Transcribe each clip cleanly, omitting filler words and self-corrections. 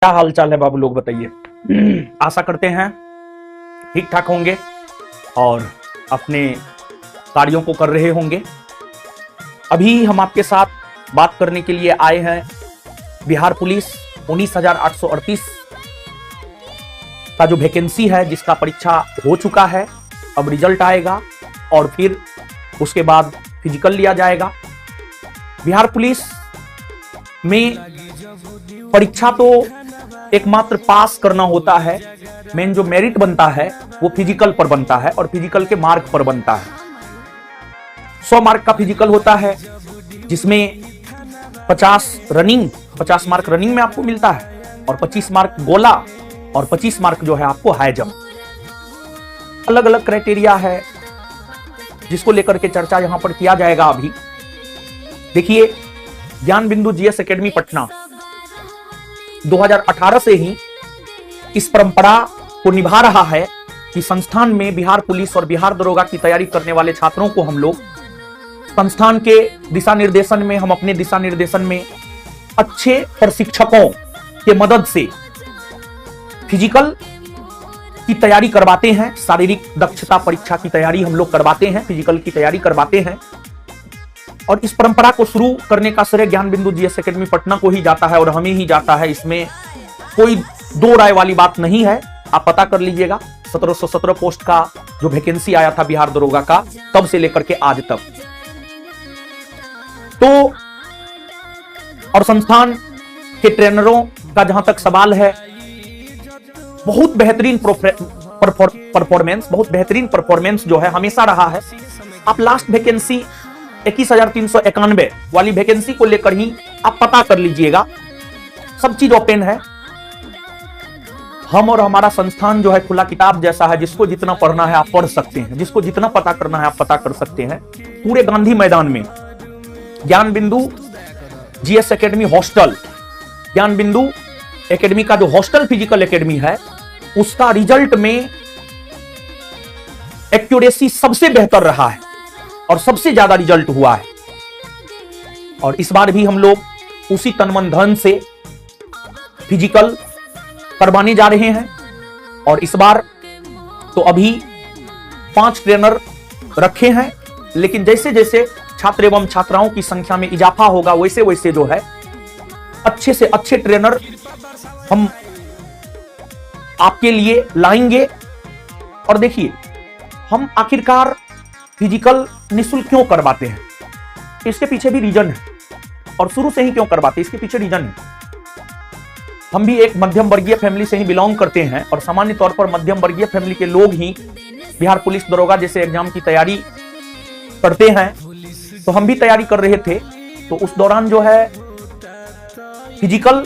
क्या हाल चाल है बाबू लोग बताइए। आशा करते हैं ठीक ठाक होंगे और अपने कार्यों को कर रहे होंगे। अभी हम आपके साथ बात करने के लिए आए हैं बिहार पुलिस 19,838 का जो वैकेंसी है, जिसका परीक्षा हो चुका है। अब रिजल्ट आएगा और फिर उसके बाद फिजिकल लिया जाएगा। बिहार पुलिस में परीक्षा तो एकमात्र पास करना होता है, मेन जो मेरिट बनता है वो फिजिकल पर बनता है और फिजिकल के मार्क पर बनता है। 100 मार्क का फिजिकल होता है, जिसमें 50 मार्क रनिंग में आपको मिलता है और 25 मार्क गोला और 25 मार्क जो है आपको हाई जंप। अलग अलग क्राइटेरिया है जिसको लेकर के चर्चा यहां पर किया जाएगा। अभी देखिए, ज्ञान बिंदु जीएस एकेडमी पटना 2018 से ही इस परंपरा को निभा रहा है कि संस्थान में बिहार पुलिस और बिहार दरोगा की तैयारी करने वाले छात्रों को हम लोग संस्थान के दिशा निर्देशन में, हम अपने दिशा निर्देशन में अच्छे प्रशिक्षकों के मदद से फिजिकल की तैयारी करवाते हैं। शारीरिक दक्षता परीक्षा की तैयारी हम लोग करवाते हैं, फिजिकल की तैयारी करवाते हैं। और इस परंपरा को शुरू करने का श्रेय ज्ञान बिंदु जीएस एकेडमी पटना को ही जाता है और हमें ही जाता है। इसमें कोई दो राय वाली बात नहीं है। आप पता कर लीजिएगा, 1717 पोस्ट का जो वैकेंसी आया था बिहार दरोगा का, तब से लेकर के आज तक तो, और संस्थान के ट्रेनरों का जहां तक सवाल है, बहुत बेहतरीन परफॉर्मेंस जो है हमेशा रहा है। आप लास्ट वैकेंसी 21,391 वाली वैकेंसी को लेकर ही आप पता कर लीजिएगा। सब चीज ओपन है। हम और हमारा संस्थान जो है खुला किताब जैसा है। जिसको जितना पढ़ना है आप पढ़ सकते हैं, जिसको जितना पता करना है आप पता कर सकते हैं। पूरे गांधी मैदान में ज्ञान बिंदु जीएस एकेडमी हॉस्टल, ज्ञान बिंदु एकेडमी का जो हॉस्टल फिजिकल एकेडमी है, उसका रिजल्ट में एक्यूरेसी सबसे बेहतर रहा है और सबसे ज्यादा रिजल्ट हुआ है। और इस बार भी हम लोग उसी तन मन धन से फिजिकल करवाने जा रहे हैं। और इस बार तो अभी 5 ट्रेनर रखे हैं, लेकिन जैसे जैसे छात्र एवं छात्राओं की संख्या में इजाफा होगा, वैसे वैसे जो है अच्छे से अच्छे ट्रेनर हम आपके लिए लाएंगे। और देखिए, हम आखिरकार फिजिकल निःशुल्क क्यों करवाते हैं, इसके पीछे भी रीजन है। और शुरू से ही क्यों करवाते हैं, इसके पीछे रीजन है। हम भी एक मध्यम वर्गीय फैमिली से ही बिलोंग करते हैं और सामान्य तौर पर मध्यम वर्गीय फैमिली के लोग ही बिहार पुलिस दरोगा जैसे एग्जाम की तैयारी करते हैं। तो हम भी तैयारी कर रहे थे। तो उस दौरान जो है फिजिकल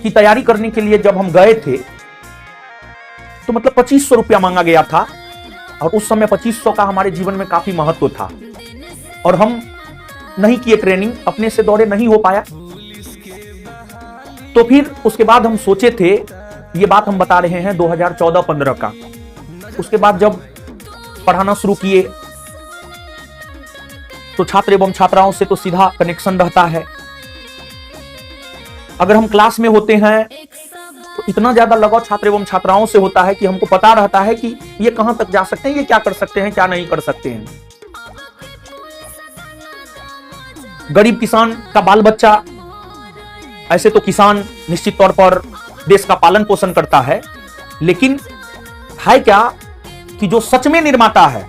की तैयारी करने के लिए जब हम गए थे, तो मतलब 2500 रुपया मांगा गया था। और उस समय 2500 का हमारे जीवन में काफी महत्व था और हम नहीं किए, ट्रेनिंग अपने से दौड़े नहीं हो पाया। तो फिर उसके बाद हम सोचे थे, ये बात हम बता रहे हैं 2014-15 का। उसके बाद जब पढ़ाना शुरू किए तो छात्र एवं छात्राओं से तो सीधा कनेक्शन रहता है। अगर हम क्लास में होते हैं तो इतना ज्यादा लगाव छात्र एवं छात्राओं से होता है कि हमको पता रहता है कि ये कहां तक जा सकते हैं, ये क्या कर सकते हैं, क्या नहीं कर सकते हैं। गरीब किसान का बाल बच्चा, ऐसे तो किसान निश्चित तौर पर देश का पालन पोषण करता है, लेकिन है क्या कि जो सच में निर्माता है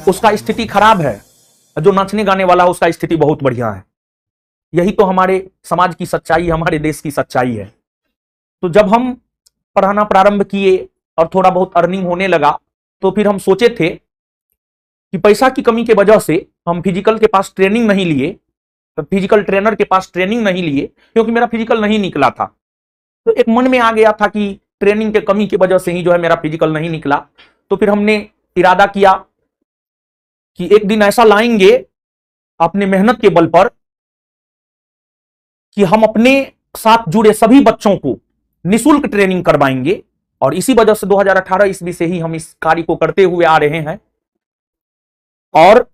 उसका स्थिति खराब है, जो नाचने गाने वाला उसका स्थिति बहुत बढ़िया है। यही तो हमारे समाज की सच्चाई, हमारे देश की सच्चाई है। तो जब हम पढ़ाना प्रारंभ किए और थोड़ा बहुत अर्निंग होने लगा, तो फिर हम सोचे थे कि पैसा की कमी के वजह से हम फिजिकल के पास ट्रेनिंग नहीं लिए, फिजिकल ट्रेनर के पास ट्रेनिंग नहीं लिए, क्योंकि मेरा फिजिकल नहीं निकला था। तो एक मन में आ गया था कि ट्रेनिंग के कमी की वजह से ही जो है मेरा फिजिकल नहीं निकला। तो फिर हमने इरादा किया कि एक दिन ऐसा लाएंगे अपने मेहनत के बल पर कि हम अपने साथ जुड़े सभी बच्चों को निःशुल्क ट्रेनिंग करवाएंगे। और इसी वजह से 2018 ईस्वी से ही हम इस कार्य को करते हुए आ रहे हैं। और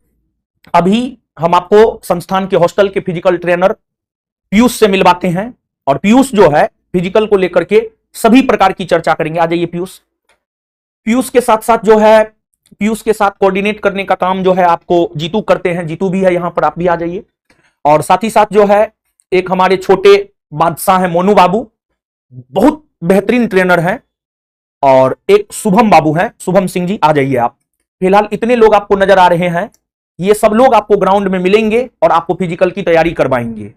अभी हम आपको संस्थान के हॉस्टल के फिजिकल ट्रेनर पीयूष से मिलवाते हैं और पीयूष जो है फिजिकल को लेकर के सभी प्रकार की चर्चा करेंगे। आ जाइए पीयूष। पीयूष के साथ साथ जो है, पीयूष के साथ कोऑर्डिनेट करने का काम जो है आपको जीतू करते हैं। जीतू भी है यहां पर, आप भी आ जाइए। और साथ ही साथ जो है एक हमारे छोटे बादशाह है मोनू बाबू, बहुत बेहतरीन ट्रेनर हैं। और एक शुभम बाबू हैं, शुभम सिंह जी, आ जाइए आप। फिलहाल इतने लोग आपको नजर आ रहे हैं। ये सब लोग आपको ग्राउंड में मिलेंगे और आपको फिजिकल की तैयारी करवाएंगे।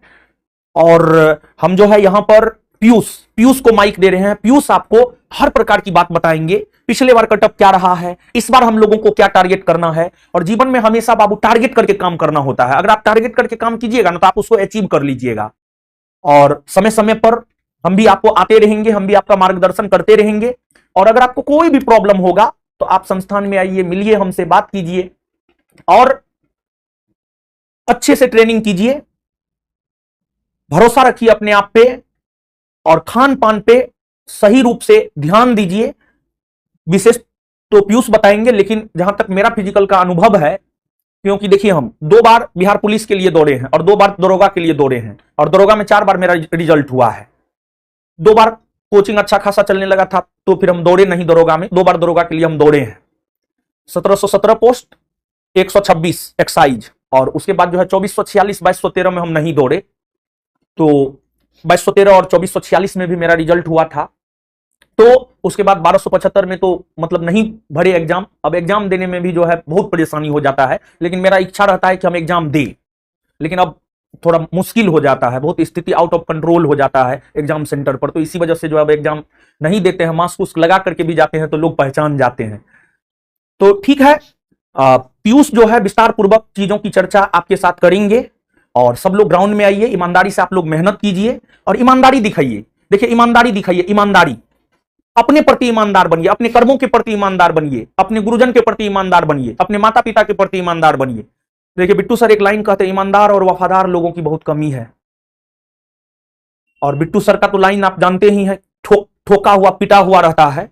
और हम जो है यहां पर पीयूष को माइक दे रहे हैं। पीयूष आपको हर प्रकार की बात बताएंगे। पिछले बार कटअप क्या रहा है, इस बार हम लोगों को क्या टारगेट करना है। और जीवन में हमेशा बाबू टारगेट करके काम करना होता है। अगर आप टारगेट करके काम कीजिएगा ना तो आप उसको अचीव कर लीजिएगा। और समय समय पर हम भी आपको आते रहेंगे, हम भी आपका मार्गदर्शन करते रहेंगे। और अगर आपको कोई भी प्रॉब्लम होगा तो आप संस्थान में आइए, मिलिए, हमसे बात कीजिए और अच्छे से ट्रेनिंग कीजिए। भरोसा रखिए अपने आप पे और खान पान पे सही रूप से ध्यान दीजिए। विशेष तो पीयूष बताएंगे, लेकिन जहां तक मेरा फिजिकल का अनुभव है, क्योंकि देखिए हम 2 बार बिहार पुलिस के लिए दौड़े हैं और 2 बार दरोगा के लिए दौड़े हैं और दरोगा में 4 बार मेरा रिजल्ट हुआ है। 2 बार कोचिंग अच्छा खासा चलने लगा था तो फिर हम दौड़े नहीं दरोगा में, 2 बार दरोगा के लिए हम दौड़े हैं। 1717 पोस्ट, 126 एक्साइज, और उसके बाद जो है 2446 2213 में हम नहीं दौड़े। तो 2213 और 2446 में भी मेरा रिजल्ट हुआ था। तो उसके बाद 1275 में तो मतलब नहीं भरे एग्जाम। अब एग्जाम देने में भी जो है बहुत परेशानी हो जाता है, लेकिन मेरा इच्छा रहता है कि हम एग्जाम दें, लेकिन अब थोड़ा मुश्किल हो जाता है, बहुत स्थिति आउट ऑफ कंट्रोल हो जाता है एग्जाम सेंटर पर। तो इसी वजह से जो अब एग्जाम नहीं देते हैं। मास्क उस्क लगा करके भी जाते हैं तो लोग पहचान जाते हैं। तो ठीक है, पीयूष जो है विस्तार पूर्वक चीजों की चर्चा आपके साथ करेंगे। और सब लोग ग्राउंड में आइए, ईमानदारी से आप लोग मेहनत कीजिए और ईमानदारी दिखाइए। देखिए ईमानदारी दिखाइए, ईमानदारी, अपने प्रति ईमानदार बनिए, अपने कर्मों के प्रति ईमानदार बनिए, अपने गुरुजन के प्रति ईमानदार बनिए, अपने माता पिता के प्रति ईमानदार बनिए। देखिए बिट्टू सर एक लाइन कहते हैं, ईमानदार और वफादार लोगों की बहुत कमी है। और बिट्टू सर का तो लाइन आप जानते ही हैं, ठोका हुआ पिटा हुआ रहता है।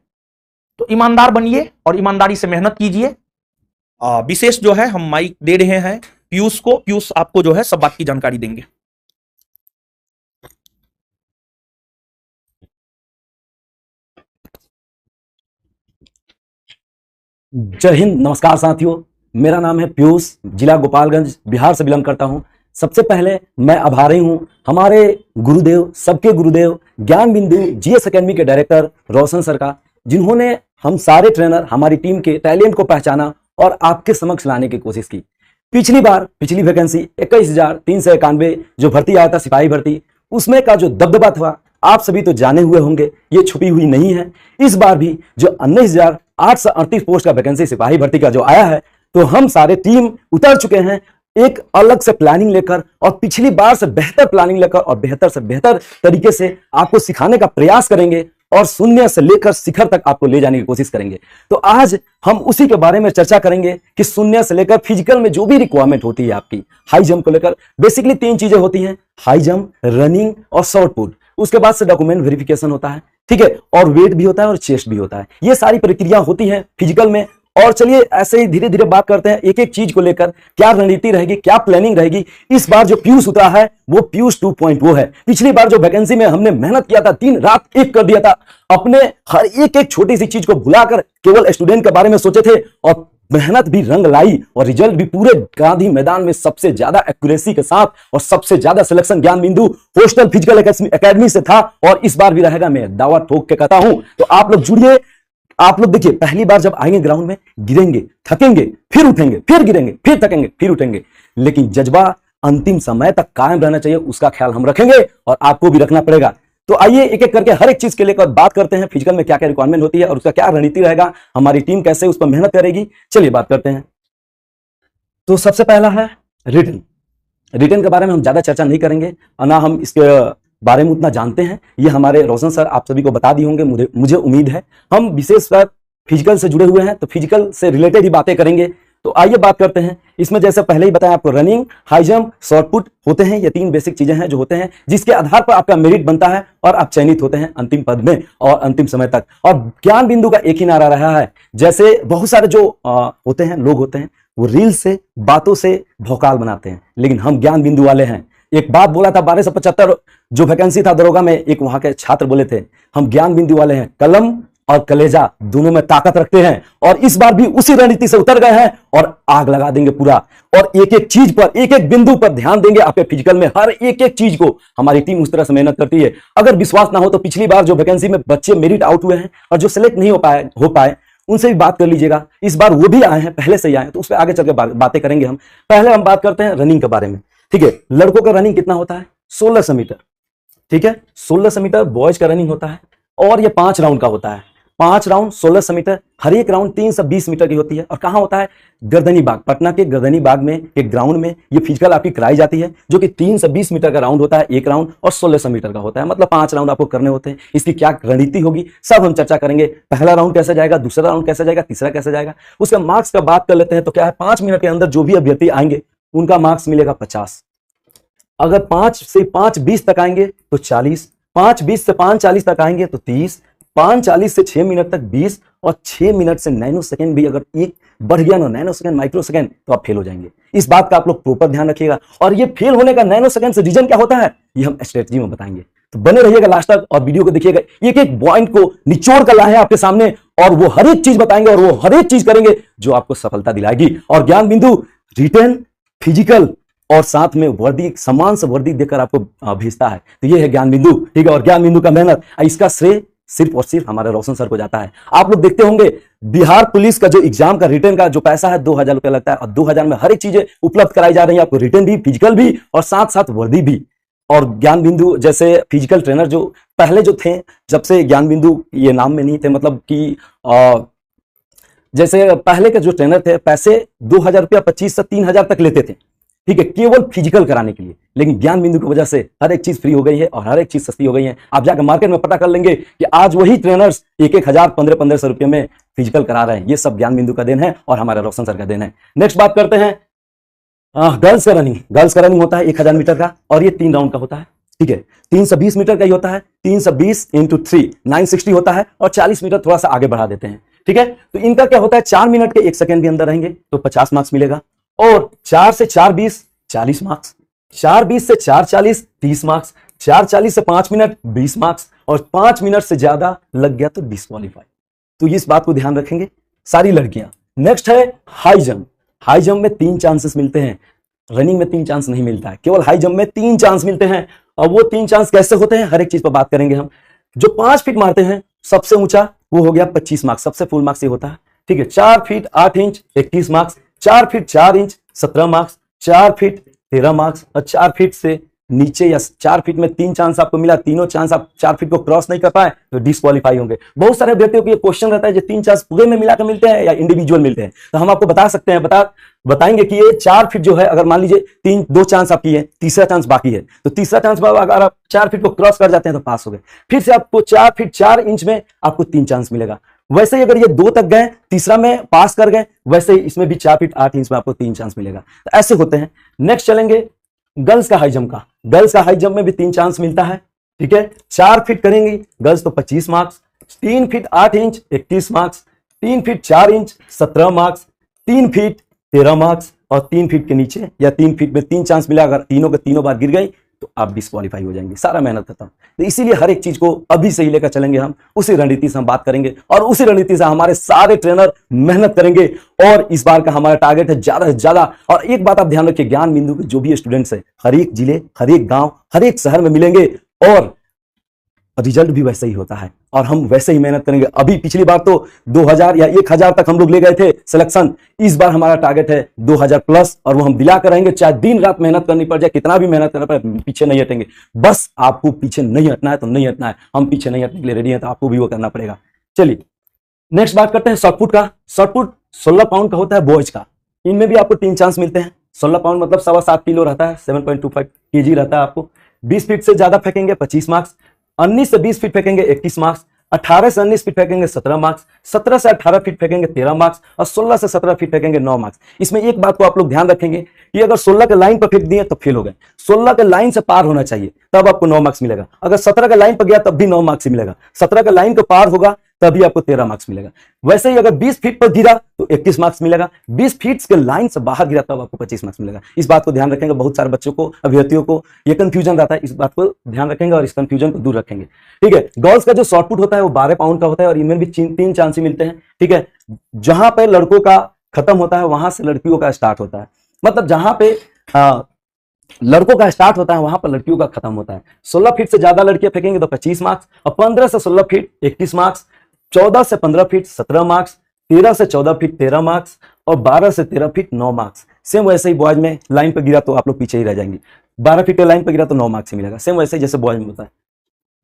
तो ईमानदार बनिए और ईमानदारी से मेहनत कीजिए। विशेष जो है हम माइक दे रहे हैं पीयूष को। पीयूष आपको जो है सब बात की जानकारी देंगे। जय हिंद, नमस्कार साथियों। मेरा नाम है पीयूष, जिला गोपालगंज, बिहार से बिलोंग करता हूं। सबसे पहले मैं आभारी हूं हमारे गुरुदेव, सबके गुरुदेव, ज्ञान बिंदु जीएस एकेडमी के डायरेक्टर रोशन सर का, जिन्होंने हम सारे ट्रेनर, हमारी टीम के टैलेंट को पहचाना और आपके समक्ष लाने की कोशिश की। पिछली वैकेंसी 21,391 जो भर्ती आया था, सिपाही भर्ती, उसमें का जो दबदबा था आप सभी तो जाने हुए होंगे, ये छुपी हुई नहीं है। इस बार भी जो 19,838 पोस्ट का वैकेंसी सिपाही भर्ती का जो आया है, तो हम सारे टीम उतर चुके हैं एक अलग से प्लानिंग लेकर और पिछली बार से बेहतर प्लानिंग लेकर और बेहतर से बेहतर तरीके से आपको सिखाने का प्रयास करेंगे और शून्य से लेकर शिखर तक आपको ले जाने की कोशिश करेंगे। तो आज हम उसी के बारे में चर्चा करेंगे कि शून्य से लेकर फिजिकल में जो भी रिक्वायरमेंट होती है आपकी हाई जंप को लेकर, बेसिकली 3 चीजें होती हैं, हाई जंप, रनिंग और शॉर्ट पुट। उसके बाद से डॉक्यूमेंट वेरिफिकेशन होता है, ठीक है, और वेट भी होता है और चेस्ट भी होता है। ये सारी प्रक्रिया होती है फिजिकल में। और चलिए ऐसे ही धीरे धीरे बात करते हैं एक एक चीज को लेकर, क्या रणनीति रहेगी, क्या प्लानिंग रहेगी। इस बार जो पीयूष उतरा है वो पीयूष 2.0 है। पिछली बार जो वैकेंसी में हमने मेहनत किया था, दिन रात एक कर दिया था, अपने हर एक छोटी सी चीज को भुलाकर केवल स्टूडेंट के बारे में सोचे थे और मेहनत भी रंग लाई और रिजल्ट भी पूरे गांधी मैदान में सबसे ज्यादा एक्यूरेसी के साथ और सबसे ज्यादा सिलेक्शन ज्ञान बिंदु हॉस्टल फिजिकल एकेडमी से था और इस बार भी रहेगा। मैं दावा ठोक के कहता हूं। तो आप लोग जुड़िए। आप लोग देखिए, पहली बार जब आएंगे ग्राउंड में, गिरेंगे, थकेंगे, फिर उठेंगे, फिर गिरेंगे, फिर थकेंगे, फिर उठेंगे, लेकिन जज्बा अंतिम समय तक कायम रहना चाहिए, उसका ख्याल हम रखेंगे और आपको भी रखना पड़ेगा। तो आइए एक एक करके हर एक चीज के लेकर बात करते हैं, फिजिकल में क्या क्या रिक्वायरमेंट होती है और उसका क्या रणनीति रहेगा, हमारी टीम कैसे उस पर मेहनत करेगी। चलिए बात करते हैं। तो सबसे पहला है रिटन। रिटन के बारे में हम ज्यादा चर्चा नहीं करेंगे और ना हम इसके बारे में उतना जानते हैं। ये हमारे रोशन सर आप सभी को बता दिए होंगे, मुझे उम्मीद है। हम विशेषकर फिजिकल से जुड़े हुए हैं तो फिजिकल से रिलेटेड ही बातें करेंगे। तो आइए बात करते हैं। इसमें जैसे पहले ही बताया आपको, running, high jump, short put होते हैं। ये 3 बेसिक चीजें हैं जो होते हैं, जिसके आधार पर आपका मेरिट बनता है और आप चयनित होते हैं अंतिम पद में और अंतिम समय तक। और ज्ञान बिंदु का एक ही नारा रहा है, जैसे बहुत सारे जो होते हैं लोग होते हैं, वो रील से, बातों से भौकाल बनाते हैं, लेकिन हम ज्ञान बिंदु वाले हैं। एक बात बोला था 1275 जो वैकेंसी था दरोगा में, एक वहां के छात्र बोले थे हम ज्ञान बिंदु वाले हैं, कलम और कलेजा दोनों में ताकत रखते हैं, और इस बार भी उसी रणनीति से उतर गए हैं और आग लगा देंगे पूरा, और एक एक चीज पर, एक एक बिंदु पर ध्यान देंगे। आपके फिजिकल में हर एक एक चीज को हमारी टीम उस तरह से मेहनत करती है। अगर विश्वास ना हो तो पिछली बार जो वैकेंसी में बच्चे मेरिट आउट हुए हैं और जो सिलेक्ट नहीं हो पाए उनसे भी बात कर लीजिएगा। इस बार वो भी आए हैं, पहले से ही आए हैं, तो उस पर आगे चल के बातें करेंगे हम। पहले हम बात करते हैं रनिंग के बारे में, ठीक है। लड़कों का रनिंग कितना होता है? 1600 मीटर, ठीक है। 1600 मीटर बॉयज का रनिंग होता है, और ये 5 राउंड का होता है। 5 राउंड 1600 मीटर, हर एक राउंड 320 मीटर की होती है। और कहां होता है? गर्दनी बाग, पटना के गर्दनी बाग में एक ग्राउंड में ये फिजिकल आपकी कराई जाती है, जो कि 320 मीटर का राउंड होता है एक राउंड, और 1600 मीटर का होता है, मतलब 5 राउंड आपको करने होते हैं। इसकी क्या रणनीति होगी सब हम चर्चा करेंगे। पहला राउंड कैसे जाएगा, दूसरा राउंड कैसे जाएगा, तीसरा कैसे जाएगा, उसका मार्क्स का बात कर लेते हैं। तो क्या है, 5 मिनट के अंदर जो भी अभ्यर्थी आएंगे उनका मार्क्स मिलेगा 50। अगर 5 से 5:20 तक आएंगे तो 40, 5:20 से 5:40 तक आएंगे तो 30, 5:40 से 6 मिनट तक 20, और 6 मिनट से नैनो सेकंड भी अगर एक बढ़ गया ना, नैनो सेकंड माइक्रो सेकंड, तो आप फेल हो जाएंगे। इस बात का आप लोग प्रॉपर ध्यान रखिएगा। और ये फेल होने का नैनो सेकंड से रीजन क्या होता है ये हम स्ट्रेटजी में बताएंगे, तो बने रहिएगा लास्ट तक और वीडियो को देखिएगा। एक एक पॉइंट को निचोड़ कर लाए हैं आपके सामने, और वो हर एक चीज बताएंगे, और वो हर एक चीज करेंगे जो आपको सफलता दिलाएगी। और ज्ञान बिंदु रिटर्न, फिजिकल और साथ में वर्दी, सम्मान से वर्दी देकर आपको भेजता है। तो ये है ज्ञान बिंदु, ठीक है। और ज्ञान बिंदु का मेहनत, इसका श्रेय सिर्फ और सिर्फ हमारे रोशन सर को जाता है। आप लोग देखते होंगे बिहार पुलिस का जो एग्जाम का रिटर्न का जो पैसा है 2000 रुपया लगता है, और 2000 में हर एक चीजें उपलब्ध कराई जा रही है आपको, रिटर्न भी, फिजिकल भी, और साथ साथ वर्दी भी। और ज्ञान बिंदु जैसे फिजिकल ट्रेनर जो पहले जो थे, जब से ज्ञान बिंदु ये नाम में नहीं थे, मतलब कि जैसे पहले के जो ट्रेनर थे पैसे 2000 रुपया 25 से 3000 तक लेते थे, ठीक है, केवल फिजिकल कराने के लिए। लेकिन ज्ञान बिंदु की वजह से हर एक चीज फ्री हो गई है और हर एक चीज सस्ती हो गई है। आप जाकर मार्केट में पता कर लेंगे कि आज वही ट्रेनर्स 1,000 1500 रुपए में फिजिकल करा रहे हैं। ये सब ज्ञान बिंदु का देन है और हमारे रोशन सर का देन है। नेक्स्ट बात करते हैं गर्ल्स का रनिंग। गर्ल्स का रनिंग होता है 1000 मीटर का, और ये 3 राउंड का होता है, ठीक है। 320 मीटर का ही होता है, 320 × 3 960 होता है, और 40 मीटर थोड़ा सा आगे बढ़ा देते हैं, ठीक है। तो इनका क्या होता है, 4 मिनट के 1 सेकंड भी अंदर रहेंगे तो 50 मार्क्स मिलेगा, और 4 से 4:20 40 मार्क्स, 4:20 से 4:40 30 मार्क्स, 4:40 से 5 मिनट 20 मार्क्स, और 5 मिनट से ज्यादा लग गया तो डिस्क्वालीफाई। तो इस बात को ध्यान रखेंगे सारी लड़कियां। नेक्स्ट है हाई जंप। हाई जंप में 3 चांसेस मिलते हैं, रनिंग में 3 चांस नहीं मिलता है, केवल हाई जंप में 3 चांस मिलते हैं। और वो 3 चांस कैसे होते हैं हर एक चीज पर बात करेंगे हम। जो 5 फीट मारते हैं सबसे ऊंचा वो हो गया 25 मार्क्स, सबसे फुल मार्क्स ये होता है, ठीक है। 4 feet 8 inch 21 marks, 4 feet 4 inch 17 marks, 4 feet 13 marks, और 4 फीट से नीचे या 4 फीट में 3 चांस आपको मिला, तीनों चांस आप 4 फीट को क्रॉस नहीं कर पाए तो डिस्क्वालीफाई होंगे। बहुत सारे अभ्यर्थियों को ये क्वेश्चन रहता है जो 3 चांस पूरे में मिलाकर मिलते हैं या इंडिविजुअल मिलते हैं। तो हम आपको बता सकते हैं, बताएंगे कि ये 4 फीट जो है, अगर मान लीजिए 2 चांस आपकी है, तीसरा चांस बाकी है, तो तीसरा चांस अगर आप 4 फीट को क्रॉस कर जाते हैं तो पास हो गए। फिर से आपको 4 फीट 4 इंच में आपको 3 चांस मिलेगा। वैसे ही अगर ये 2 तक गए, तीसरा में पास कर गए, वैसे ही इसमें भी 4 फीट 8 इंच में आपको 3 चांस मिलेगा। तो ऐसे होते हैं। नेक्स्ट चलेंगे गर्ल्स का हाई जंप का। गर्ल्स का हाई जंप में भी 3 चांस मिलता है, ठीक है। 4 फीट करेंगी गर्ल्स तो 25 marks, 3 feet 8 inch 31 marks, 3 feet 4 inch 17 marks, 3 feet 13 marks, और 3 फीट के नीचे या 3 फीट में 3 चांस मिला, अगर तीनों के तीनों बार गिर गई तो आप डिस्क्वालीफाई हो जाएंगे, सारा मेहनत खत्म। तो इसीलिए हर एक चीज को अभी से ही लेकर चलेंगे हम, उसी रणनीति से हम बात करेंगे, और उसी रणनीति से हमारे सारे ट्रेनर मेहनत करेंगे। और इस बार का हमारा टारगेट है ज्यादा से ज्यादा। और एक बात आप ध्यान रखिए, ज्ञान बिंदु के जो भी स्टूडेंट्स है हर एक जिले, हर एक गांव, हर एक शहर में मिलेंगे, और रिजल्ट भी वैसे ही होता है, और हम वैसे ही मेहनत करेंगे। अभी पिछली बार तो 2000 या 1000 तक हम लोग ले गए थे सिलेक्शन, इस बार हमारा टारगेट है 2000 प्लस, और वो हम दिला कर रहेंगे, चाहे दिन रात मेहनत करनी पड़ जाए, कितना भी मेहनत करना पड़े, पीछे नहीं हटेंगे। बस आपको पीछे नहीं हटना है तो नहीं हटना है, हम पीछे नहीं हटने के लिए रेडी हैं, तो आपको भी वो करना पड़ेगा। चलिए नेक्स्ट बात करते हैं शॉर्टपुट का। शॉर्टपुट 16 पाउंड का होता है बॉयज का, इनमें भी आपको 3 चांस मिलते हैं। 16 पाउंड मतलब 7.25 किलो रहता है, 7.25 kg रहता है आपको। 20 फीट से ज्यादा फेंकेंगे 25 मार्क्स, 19 से 20 फीट फेंकेंगे 21 मार्क्स, 18 से 19 फीट फेंकेंगे 17 मार्क्स, 17 से 18 फीट फेंकेंगे 13 मार्क्स, और 16 से 17 फीट फेंकेंगे 9 मार्क्स। इसमें एक बात को आप लोग ध्यान रखेंगे कि अगर 16 के लाइन पर फेंक दिए तो फेल हो गए, 16 के लाइन से पार होना चाहिए तब आपको 9 मार्क्स मिलेगा। अगर 17 के लाइन पर गया तब भी 9 मार्क्स ही मिलेगा। 17 के लाइन को पार होगा तभी आपको 13 मार्क्स मिलेगा। वैसे ही अगर 20 फीट पर गिरा तो 21 मार्क्स मिलेगा, 20 फीट के लाइन से बाहर गिरा तब आपको 25 मार्क्स मिलेगा। इस बात को ध्यान रखेंगे, बहुत सारे बच्चों को, अभ्यर्थियों को ये कंफ्यूजन रहता है, इस बात को ध्यान रखेंगे और इस कंफ्यूजन को दूर रखेंगे। ठीक है, गर्ल्स का जो शॉर्ट पुट होता है वो 12 पाउंड का होता है और इनमें भी 3 चांस ही मिलते हैं। ठीक है, जहां पे लड़कों का खत्म होता है वहां से लड़कियों का स्टार्ट होता है, मतलब जहां पे लड़कों का स्टार्ट होता है वहां पर लड़कियों का खत्म होता है। 16 फीट से ज्यादा लड़कियां फेंकेंगे तो 25 मार्क्स, और 15 से 16 फीट 21 मार्क्स, 14 से 15 फीट 17 मार्क्स, 13 से 14 फीट 13 मार्क्स और 12 से 13 फीट 9 मार्क्स। सेम वैसे ही बॉयज में लाइन पर गिरा तो आप लोग पीछे ही रह जाएंगे, 12 फीट लाइन पर गिरा तो 9 मार्क्स ही मिलेगा, सेम वैसे ही जैसे बॉयज में होता है।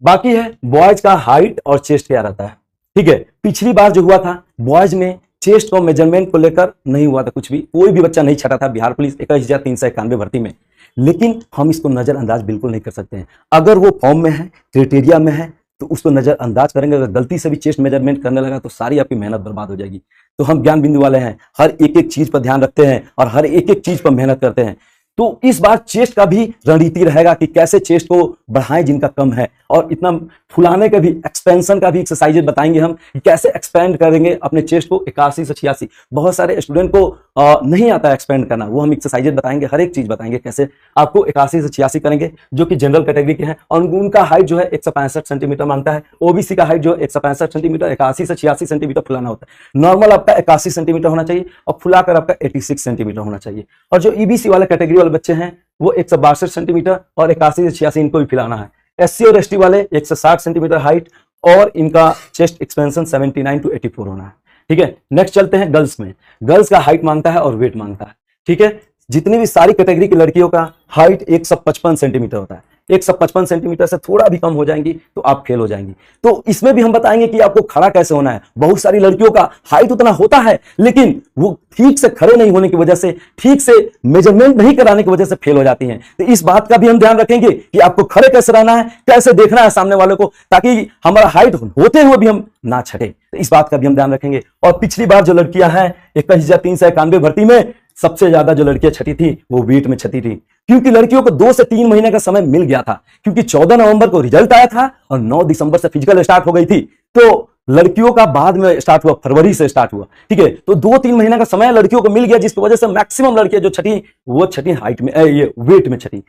बाकी है बॉयज का हाइट और चेस्ट क्या रहता है। ठीक है, पिछली बार जो हुआ था बॉयज में चेस्ट को मेजरमेंट को लेकर नहीं हुआ था कुछ भी, कोई भी बच्चा नहीं छटा था बिहार पुलिस 21,391 भर्ती में, लेकिन हम इसको नजरअंदाज बिल्कुल नहीं कर सकते हैं। अगर वो फॉर्म में है, क्राइटेरिया में है तो उसको नजरअंदाज करेंगे। अगर गलती से भी चेस्ट मेजरमेंट करने लगा तो सारी आपकी मेहनत बर्बाद हो जाएगी। तो हम ज्ञान बिंदु वाले हैं, हर एक एक चीज पर ध्यान रखते हैं और हर एक एक चीज पर मेहनत करते हैं। तो इस बार चेस्ट का भी रणनीति रहेगा कि कैसे चेस्ट को बढ़ाएं जिनका कम है, और इतना फुलाने का भी, एक्सपेंशन का भी एक्सरसाइज बताएंगे हम कि कैसे एक्सपेंड करेंगे अपने चेस्ट को 81 से 86। बहुत सारे स्टूडेंट को नहीं आता है एक्सपेंड करना, वो हम एक्सरसाइज बताएंगे, हर एक चीज बताएंगे कैसे आपको 81 से 86 करेंगे, जो कि जनरल कैटेगरी के हैं और उनका हाइट जो है 165 सेंटीमीटर मांगता है। ओबीसी का हाइट जो है 165 सेंटीमीटर, 81 से 86 सेंटीमीटर फुलाना होता है। नॉर्मल आपका 81 सेंटीमीटर होना चाहिए और फुलाकर आपका 86 सेंटीमीटर होना चाहिए। और जो ईबीसी वाले कैटेगरी वाले बच्चे हैं वो 162 सेंटीमीटर और 81 से 86 इनको भी फैलाना है। एससी और एसटी वाले 160 सेंटीमीटर हाइट और इनका चेस्ट एक्सपेंशन 79 to 84 होना है। ठीक है, नेक्स्ट चलते हैं गर्ल्स में। गर्ल्स का हाइट मांगता है और वेट मांगता है। ठीक है, जितनी भी सारी कैटेगरी की लड़कियों का हाइट 155 सेंटीमीटर होता है। 155 सेंटीमीटर से थोड़ा भी कम हो जाएंगी तो आप फेल हो जाएंगी। तो इसमें भी हम बताएंगे कि आपको खड़ा कैसे होना है। बहुत सारी लड़कियों का हाइट उतना होता है लेकिन वो ठीक से खड़े नहीं होने की वजह से, ठीक से मेजरमेंट नहीं कराने की वजह से फेल हो जाती हैं। तो इस बात का भी हम ध्यान रखेंगे कि आपको खड़े कैसे रहना है, कैसे देखना है सामने वाले को, ताकि हमारा हाइट होते हुए भी हम ना छटे। तो इस बात का भी हम ध्यान रखेंगे। और पिछली बार जो लड़कियां हैं 21,391 भर्ती में सबसे ज्यादा जो लड़कियां छटी थी वो वेट में छटी थी, क्योंकि लड़कियों को 2 से 3 महीने का समय मिल गया था, क्योंकि 14 नवंबर को रिजल्ट आया था और 9 दिसंबर से फिजिकल स्टार्ट हो गई थी। तो लड़कियों का बाद में स्टार्ट हुआ, फरवरी से स्टार्ट हुआ। ठीक है, तो 2-3 महीने का समय लड़कियों को मिल गया, जिसकी वजह से मैक्सिमम लड़कियां जो छठी वो छठी हाइट में, ये वेट में छठी।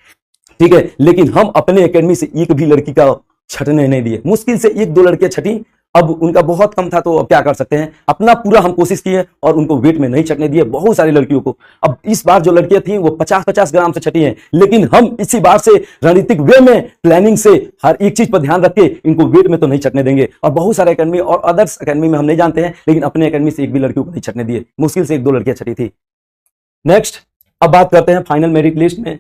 ठीक है, लेकिन हम अपने एकेडमी से एक भी लड़की का छटने नहीं दिए, मुश्किल से 1-2 लड़कियां छठी। अब उनका बहुत कम था तो अब क्या कर सकते हैं, अपना पूरा हम कोशिश किए और उनको वेट में नहीं छटने दिए बहुत सारी लड़कियों को। अब इस बार जो लड़कियां थी वो 50-50 ग्राम से छटी हैं, लेकिन हम इसी बार से रणनीतिक वे में, प्लानिंग से हर एक चीज पर ध्यान रख के इनको वेट में तो नहीं छटने देंगे। और बहुत सारे एकेडमी और अदर्स एकेडमी में हम नहीं जानते हैं, लेकिन अपने एकेडमी से एक भी लड़कियों को नहीं छटने दिए, मुश्किल से 1-2 लड़कियां छटी थी। नेक्स्ट अब बात करते हैं फाइनल मेरिट लिस्ट में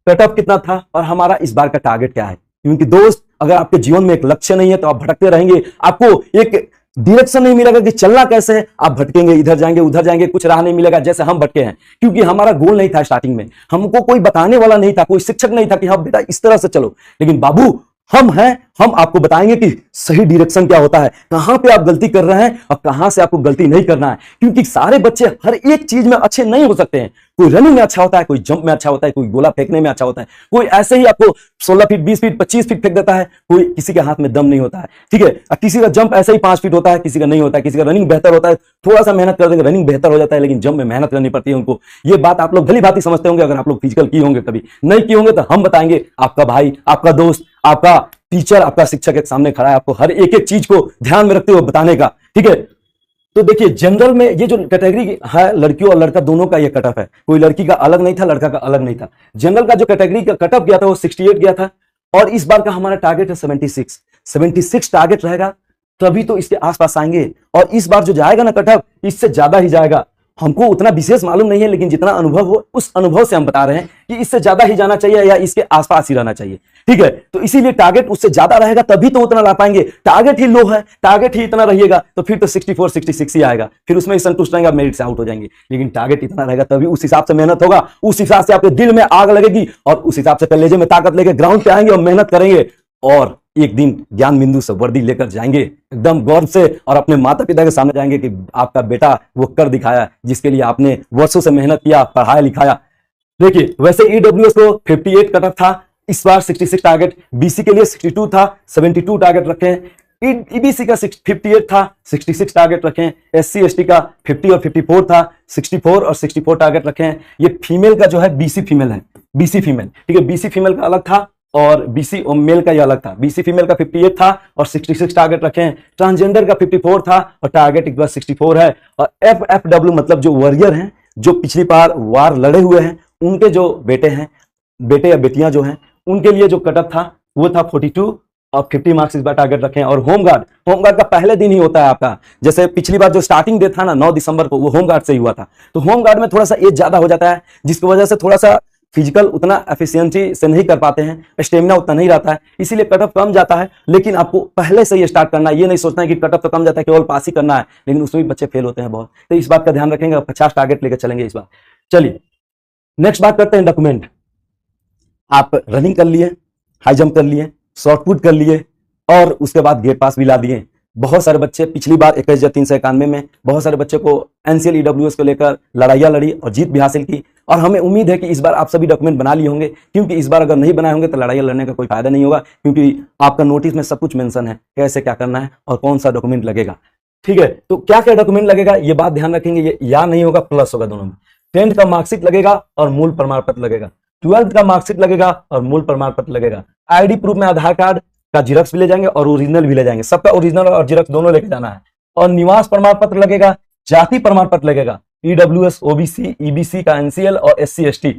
कट ऑफ कितना था और हमारा इस बार का टारगेट क्या है। क्योंकि दोस्त, अगर आपके जीवन में एक लक्ष्य नहीं है तो आप भटकते रहेंगे, आपको एक डायरेक्शन नहीं मिलेगा कि चलना कैसे है, आप भटकेंगे, इधर जाएंगे उधर जाएंगे, कुछ राह नहीं मिलेगा जैसे हम भटके हैं। क्योंकि हमारा गोल नहीं था स्टार्टिंग में, हमको कोई बताने वाला नहीं था, कोई शिक्षक नहीं था कि हाँ बेटा इस तरह से चलो, लेकिन बाबू हम हैं, हम आपको बताएंगे कि सही डायरेक्शन क्या होता है, कहां पे आप गलती कर रहे हैं और कहां से आपको गलती नहीं करना है। क्योंकि सारे बच्चे हर एक चीज में अच्छे नहीं हो सकते हैं, कोई रनिंग में अच्छा होता है, कोई जंप में अच्छा होता है, कोई गोला फेंकने में अच्छा होता है, कोई ऐसे ही आपको 16 फीट 20 फीट 25 फीट फेंक देता है, कोई किसी के हाथ में दम नहीं होता है। ठीक है, किसी का जंप ऐसे ही 5 फीट होता है, किसी का नहीं होता है, किसी का रनिंग बेहतर होता है, थोड़ा सा मेहनत कर देंगे रनिंग बेहतर हो जाता है, लेकिन जंप में मेहनत करनी पड़ती है उनको। ये बात आप लोग भली भांति समझते होंगे, अगर आप लोग फिजिकल किए होंगे, कभी नहीं किए होंगे तो हम बताएंगे। आपका भाई, आपका दोस्त, आपका टीचर, आपका शिक्षक एक सामने खड़ा है, आपको हर एक एक चीज को ध्यान में रखते हुए बताने का। ठीक है, तो देखिए जनरल में ये जो कैटेगरी है लड़कियों और लड़का दोनों का ये कटअप है, कोई लड़की का अलग नहीं था, लड़का का अलग नहीं था। जनरल का जो कैटेगरी का कटअप गया था वो 68 गया था और इस बार का हमारा टारगेट है 76 टारगेट रहेगा, तभी तो इसके आसपास आएंगे। और इस बार जो जाएगा ना कटअप, इससे ज्यादा ही जाएगा। हमको उतना विशेष मालूम नहीं है, लेकिन जितना अनुभव हो उस अनुभव से हम बता रहे हैं कि इससे ज्यादा ही जाना चाहिए या इसके आसपास ही रहना चाहिए। ठीक है, तो इसीलिए टारगेट उससे ज्यादा रहेगा तभी तो उतना ला पाएंगे। टारगेट ही लो है, टारगेट ही इतना रहिएगा तो फिर तो 64-66 ही आएगा, फिर उसमें ही संतुष्ट रहेंगे, मेरिट से आउट हो जाएंगे। लेकिन टारगेट इतना रहेगा तभी उस हिसाब से मेहनत होगा, उस हिसाब से आपके दिल में आग लगेगी और उस हिसाब से कलेजे में ताकत लेके ग्राउंड पे आएंगे और मेहनत करेंगे और एक दिन ज्ञान बिंदु से वर्दी लेकर जाएंगे एकदम गौरव से और अपने माता पिता के सामने जाएंगे कि आपका बेटा वो कर दिखाया जिसके लिए आपने वर्षों से मेहनत किया, पढ़ाया लिखाया। देखिए वैसे ईडब्ल्यूएस को 58 कट ऑफ था, इस बार 66 टारगेट, बीसी के लिए 62 था, 72 टारगेट रखे हैं। ईबीसी का 58 था, 66 टारगेट रखे हैं। एससी एसटी का 50 और 54 था, 64 और 64 टारगेट रखे हैं। ये फीमेल का जो है बीसी फीमेल है, बीसी फीमेल, ठीक है, बीसी फीमेल का अलग था और बीसी और मेल का ये अलग था। बीसी फीमेल का 58 था और 66 टारगेट रखे हैं। ट्रांसजेंडर का 54 था और टारगेट एक बार 64 है। और एफएफडब्ल्यू मतलब जो वॉरियर हैं, जो पिछली बार वार लड़े हुए हैं, उनके जो बेटे हैं, बेटे या बेटियां जो हैं, उनके लिए जो कटअप था वो था 42 और 50 मार्क्स इस बार टारगेट रखे हैं। और होमगार्ड, होमगार्ड का पहले दिन ही होता है आपका, जैसे पिछली बार जो स्टार्टिंग डे था ना 9 दिसंबर को, वो होमगार्ड से ही हुआ था। तो होमगार्ड में थोड़ा सा एज ज्यादा हो जाता है, जिसकी वजह से थोड़ा सा फिजिकल उतना एफिशिएंसी से नहीं कर पाते हैं, स्टेमिना उतना नहीं रहता है, इसीलिए कटअप कम जाता है। लेकिन आपको पहले से ही स्टार्ट करना है, ये नहीं सोचना है कि कटअप तो कम जाता है केवल पास ही करना है, लेकिन उसमें भी बच्चे फेल होते हैं बहुत। तो इस बात का ध्यान रखेंगे, 50 टारगेट लेकर चलेंगे इस बार। चलिए नेक्स्ट बात करते हैं डॉक्यूमेंट। आप रनिंग कर लिए, हाई जंप कर लिए, शॉर्ट पुट कर लिए और उसके बाद गेट पास भी ला दिए। बहुत सारे बच्चे पिछली बार 21,391 में बहुत सारे बच्चे को एनसीएल ईडब्ल्यूएस को लेकर लड़ाइयां लड़ी और जीत भी हासिल की। और हमें उम्मीद है कि इस बार आप सभी डॉक्यूमेंट बना लिए होंगे, क्योंकि इस बार अगर नहीं बनाए होंगे तो लड़ाइयां लड़ने का कोई फायदा नहीं होगा, क्योंकि आपका नोटिस में सब कुछ मेंशन है कैसे क्या करना है और कौन सा डॉक्यूमेंट लगेगा। ठीक है, तो क्या क्या डॉक्यूमेंट लगेगा ये बात ध्यान रखेंगे, ये या नहीं होगा प्लस होगा दोनों में। 10th का मार्कशीट लगेगा और मूल प्रमाण पत्र लगेगा, 12th का मार्कशीट लगेगा और मूल प्रमाण पत्र लगेगा। आईडी प्रूफ में आधार कार्ड का जिरक्स भी ले जाएंगे और ओरिजिनल भी ले जाएंगे, सबका ओरिजिनल और जिरक्स दोनों लेके जाना है। और निवास प्रमाण पत्र लगेगा, जाति प्रमाण पत्र लगेगा, ईडब्ल्यूएस, ओबीसी, ईबीसी का एनसीएल और SC ST.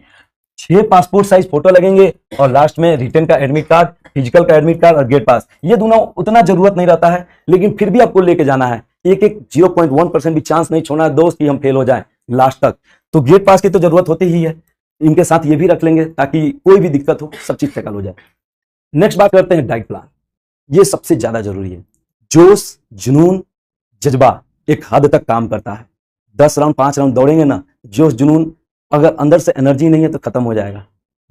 6 passport size photo लगेंगे और लास्ट में रिटर्न का एडमिट कार्ड, फिजिकल का एडमिट कार्ड और गेट पास। ये दोनों उतना जरूरत नहीं रहता है, लेकिन फिर भी आपको लेके जाना है। एक 0.1% भी चांस नहीं छोड़ना है दोस्त कि हम फेल हो जाएं लास्ट तक। तो गेट पास की तो जरूरत होती ही है, इनके साथ ये भी रख लेंगे ताकि कोई भी दिक्कत हो सब चीज टैकल हो जाए। नेक्स्ट बात करते हैं डाइट प्लान। ये सबसे ज्यादा जरूरी है। जोश, जुनून, जज्बा एक हद तक काम करता है। 10 राउंड 5 राउंड दौड़ेंगे ना, जोश जुनून, अगर अंदर से एनर्जी नहीं है तो खत्म हो जाएगा।